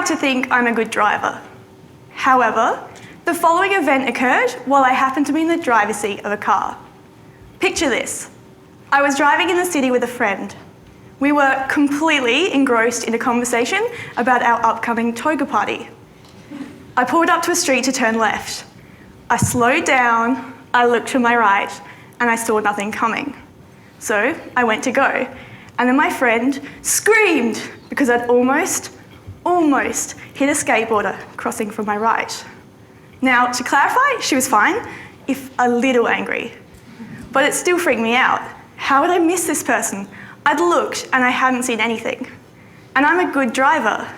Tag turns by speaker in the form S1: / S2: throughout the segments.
S1: to think I'm a good driver. However, the following event occurred while I happened to be in the driver's seat of a car. Picture this. I was driving in the city with a friend. We were completely engrossed in a conversation about our upcoming toga party. I pulled up to a street to turn left. I slowed down, I looked to my right, and I saw nothing coming. So I went to go, and then my friend screamed because I'd almost hit a skateboarder crossing from my right. Now, to clarify, she was fine, if a little angry. But it still freaked me out. How would I miss this person? I'd looked and I hadn't seen anything. And I'm a good driver.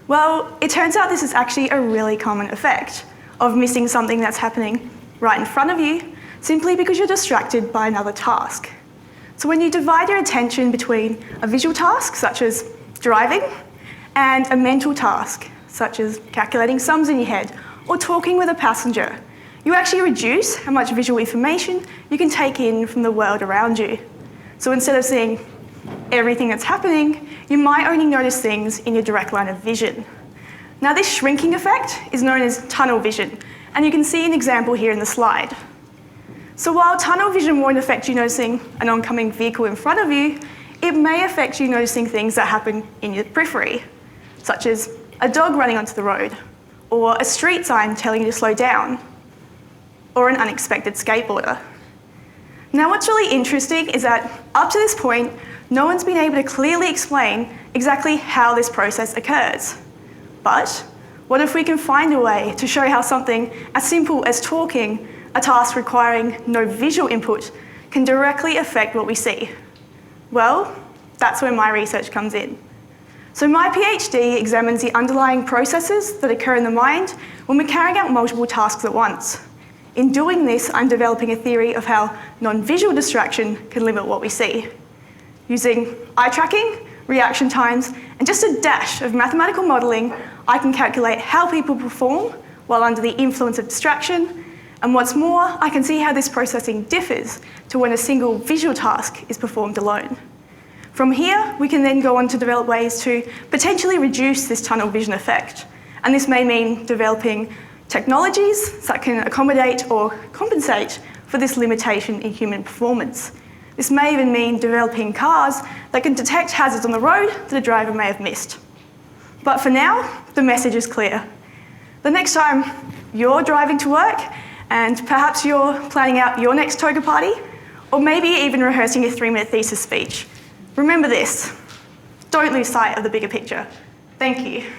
S1: Well, it turns out this is actually a really common effect of missing something that's happening right in front of you simply because you're distracted by another task. So when you divide your attention between a visual task, such as driving, and a mental task, such as calculating sums in your head or talking with a passenger, you actually reduce how much visual information you can take in from the world around you. So instead of seeing everything that's happening, you might only notice things in your direct line of vision. Now, this shrinking effect is known as tunnel vision, and you can see an example here in the slide. So while tunnel vision won't affect you noticing an oncoming vehicle in front of you, it may affect you noticing things that happen in your periphery, such as a dog running onto the road, or a street sign telling you to slow down, or an unexpected skateboarder. Now, what's really interesting is that up to this point, no one's been able to clearly explain exactly how this process occurs. But what if we can find a way to show how something as simple as talking, a task requiring no visual input, can directly affect what we see? Well, that's where my research comes in. So my PhD examines the underlying processes that occur in the mind when we're carrying out multiple tasks at once. In doing this, I'm developing a theory of how non-visual distraction can limit what we see. Using eye tracking, reaction times, and just a dash of mathematical modelling, I can calculate how people perform while under the influence of distraction, and what's more, I can see how this processing differs to when a single visual task is performed alone. From here, we can then go on to develop ways to potentially reduce this tunnel vision effect, and this may mean developing technologies that can accommodate or compensate for this limitation in human performance. This may even mean developing cars that can detect hazards on the road that a driver may have missed. But for now, the message is clear. The next time you're driving to work and perhaps you're planning out your next toga party, or maybe even rehearsing your 3-minute thesis speech, remember this: don't lose sight of the bigger picture. Thank you.